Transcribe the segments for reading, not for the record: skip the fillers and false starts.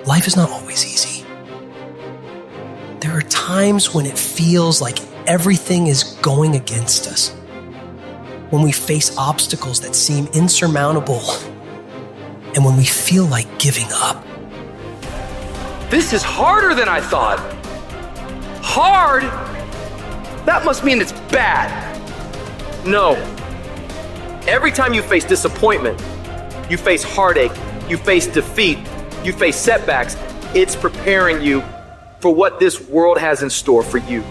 life is not always easy. There are times when it feels like everything is going against us, when we face obstacles that seem insurmountable, and when we feel like giving up. This is harder than I thought. Hard? That must mean it's bad. No. Every time you face disappointment, you face heartache, you face defeat, you face setbacks, it's preparing you for what this world has in store for you.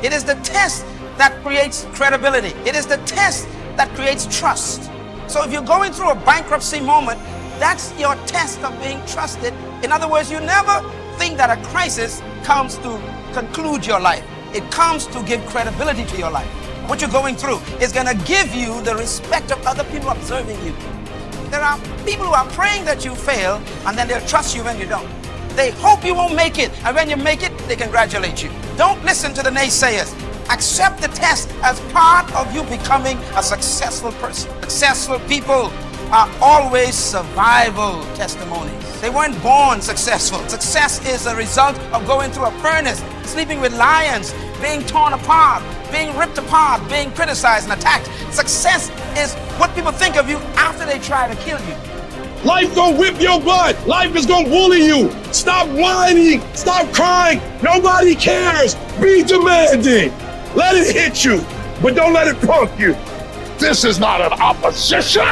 It is the test that creates credibility. It is the test that creates trust. So if you're going through a bankruptcy moment, that's your test of being trusted. In other words, you never think that a crisis comes to conclude your life. It comes to give credibility to your life. What you're going through is going to give you the respect of other people observing you. There are people who are praying that you fail, and then they'll trust you when you don't. They hope you won't make it, and when you make it, they congratulate you. Don't listen to the naysayers. Accept the test as part of you becoming a successful person. Successful people are always survival testimonies. They weren't born successful. Success is a result of going through a furnace, sleeping with lions, being torn apart, being ripped apart, being criticized and attacked. Success is what people think of you after they try to kill you. Life gonna whip your butt. Life is gonna bully you. Stop whining. Stop crying. Nobody cares. Be demanding. Let it hit you, but don't let it punk you. This is not an opposition.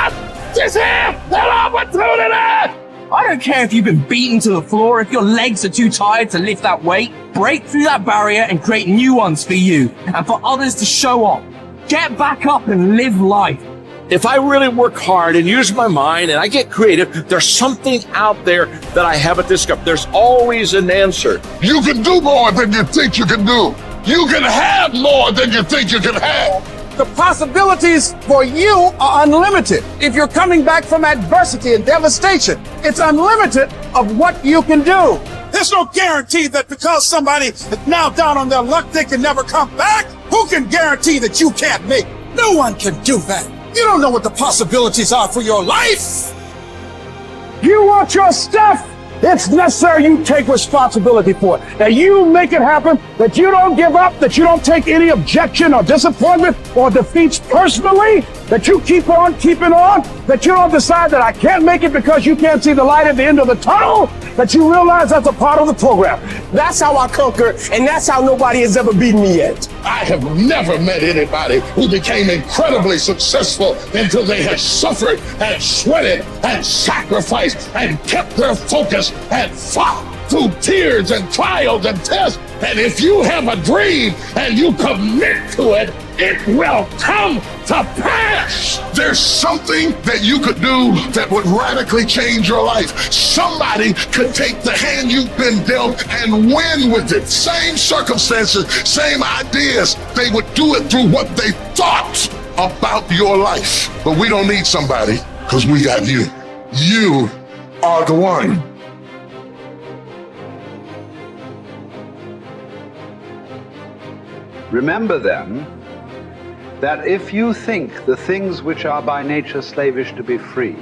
This is an opportunity. I don't care if you've been beaten to the floor, if your legs are too tired to lift that weight. Break through that barrier and create new ones for you and for others to show off. Get back up and live life. If I really work hard and use my mind and I get creative, there's something out there that I haven't discovered. There's always an answer. You can do more than you think you can do. You can have more than you think you can have. The possibilities for you are unlimited. If you're coming back from adversity and devastation, it's unlimited of what you can do. There's no guarantee that because somebody is now down on their luck, they can never come back. Who can guarantee that you can't make? No one can do that. You don't know what the possibilities are for your life. You want your stuff? It's necessary you take responsibility for it. That you make it happen, that you don't give up, that you don't take any objection or disappointment or defeats personally, that you keep on keeping on, that you don't decide that I can't make it because you can't see the light at the end of the tunnel, that you realize that's a part of the program. That's how I conquer, and that's how nobody has ever beaten me yet. I have never met anybody who became incredibly successful until they had suffered and sweated and sacrificed and kept their focus and fought through tears and trials and tests. And if you have a dream and you commit to it, it will come to pass. There's something that you could do that would radically change your life. Somebody could take the hand you've been dealt and win with it. Same circumstances, same ideas. They would do it through what they thought about your life. But we don't need somebody because we got you. You are the one. Remember then, that if you think the things which are by nature slavish to be free,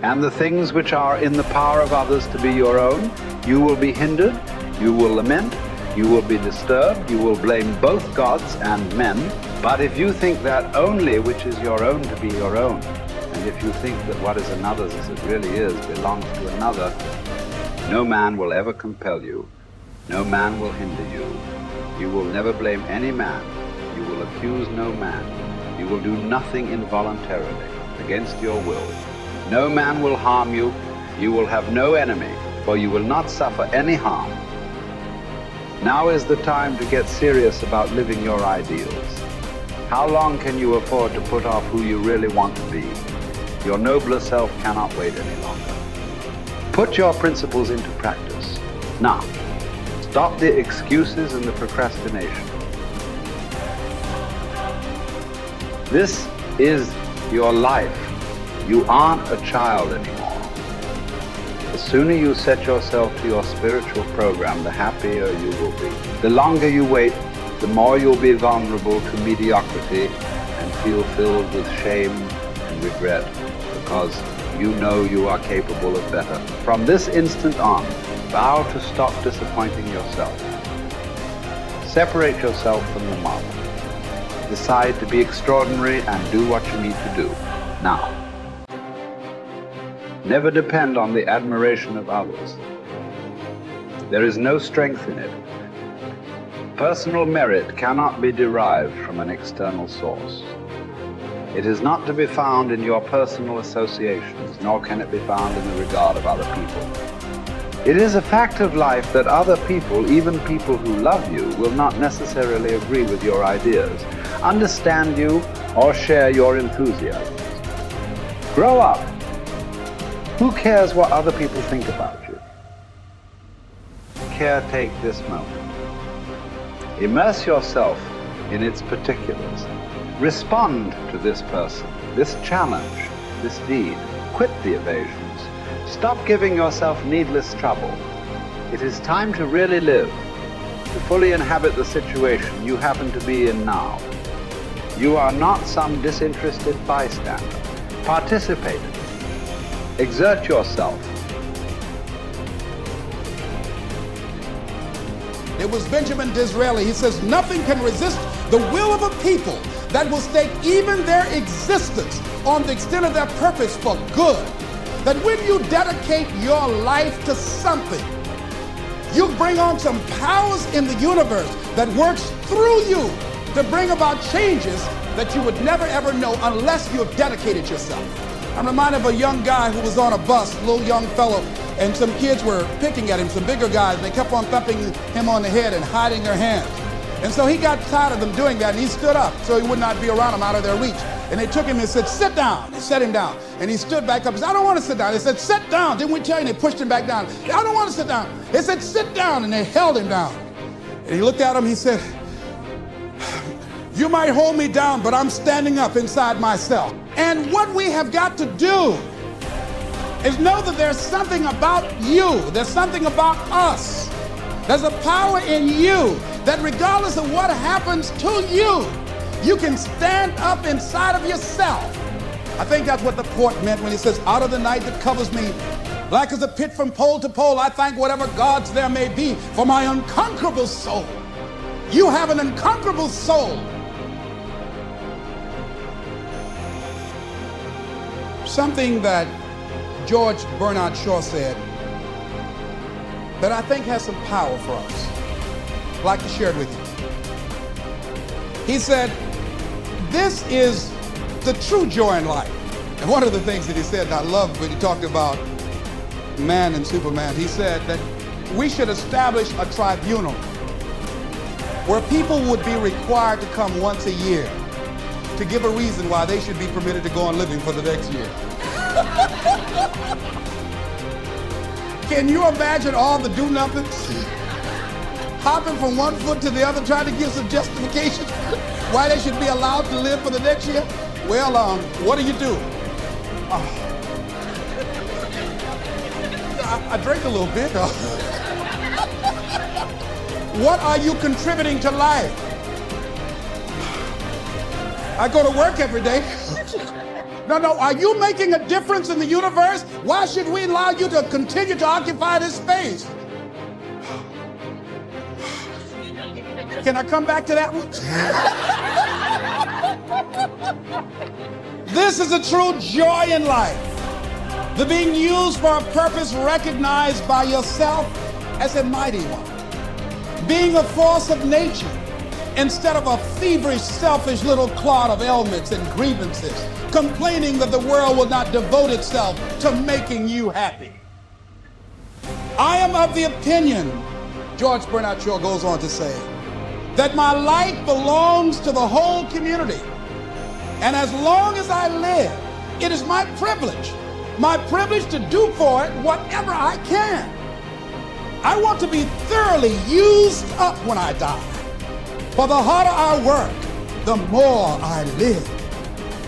and the things which are in the power of others to be your own, you will be hindered, you will lament, you will be disturbed, you will blame both gods and men. But if you think that only which is your own to be your own, and if you think that what is another's as it really is belongs to another, no man will ever compel you, no man will hinder you. You will never blame any man. You will accuse no man. You will do nothing involuntarily, against your will. No man will harm you. You will have no enemy, for you will not suffer any harm. Now is the time to get serious about living your ideals. How long can you afford to put off who you really want to be? Your nobler self cannot wait any longer. Put your principles into practice. Now, stop the excuses and the procrastination. This is your life. You aren't a child anymore. The sooner you set yourself to your spiritual program, the happier you will be. The longer you wait, the more you'll be vulnerable to mediocrity and feel filled with shame and regret, because you know you are capable of better. From this instant on, Vow to stop disappointing yourself. Separate yourself from the mob. Decide to be extraordinary and do what you need to do. Now. Never depend on the admiration of others. There is no strength in it. Personal merit cannot be derived from an external source. It is not to be found in your personal associations, nor can it be found in the regard of other people. It is a fact of life that other people, even people who love you, will not necessarily agree with your ideas, understand you, or share your enthusiasms. Grow up. Who cares what other people think about you? Caretake this moment. Immerse yourself in its particulars. Respond to this person, this challenge, this deed. Quit the evasions. Stop giving yourself needless trouble. It is time to really live, to fully inhabit the situation you happen to be in now. You are not some disinterested bystander. Participate. Exert yourself. It was Benjamin Disraeli. He says, nothing can resist the will of a people that will stake even their existence on the extent of their purpose for good. That when you dedicate your life to something, you bring on some powers in the universe that works through you to bring about changes that you would never ever know unless you have dedicated yourself. I'm reminded of a young guy who was on a bus, a little young fellow, and some kids were picking at him, some bigger guys, and they kept on thumping him on the head and hiding their hands. And so he got tired of them doing that, and he stood up so he would not be around them, out of their reach. And they took him and said, sit down. They set him down. And he stood back up and said, I don't want to sit down. They said, sit down. Didn't we tell you? And they pushed him back down. I don't want to sit down. They said, sit down. And they held him down. And he looked at him. He said, you might hold me down, but I'm standing up inside myself. And what we have got to do is know that there's something about you. There's something about us. There's a power in you that regardless of what happens to you, you can stand up inside of yourself. I think that's what the poet meant when he says, out of the night that covers me, black as a pit from pole to pole, I thank whatever gods there may be for my unconquerable soul. You have an unconquerable soul. Something that George Bernard Shaw said that I think has some power for us. I'd like to share it with you. He said, this is the true joy in life. And one of the things that he said, and I loved when he talked about man and Superman, he said that we should establish a tribunal where people would be required to come once a year to give a reason why they should be permitted to go on living for the next year. Can you imagine all the do-nothings? Hopping from one foot to the other, trying to give some justification why they should be allowed to live for the next year? Well, what do you do? I drank a little bit. What are you contributing to life? I go to work every day. No, are you making a difference in the universe? Why should we allow you to continue to occupy this space? Can I come back to that one? This is a true joy in life. The being used for a purpose recognized by yourself as a mighty one. Being a force of nature instead of a feverish, selfish little clod of ailments and grievances, complaining that the world will not devote itself to making you happy. I am of the opinion, George Bernard Shaw goes on to say, that my life belongs to the whole community. And as long as I live, it is my privilege to do for it whatever I can. I want to be thoroughly used up when I die. For the harder I work, the more I live.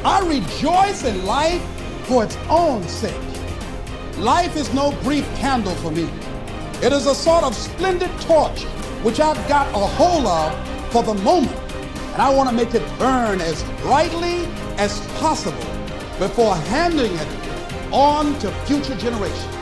I rejoice in life for its own sake. Life is no brief candle for me. It is a sort of splendid torch which I've got a hold of for the moment. And I want to make it burn as brightly as possible before handing it on to future generations.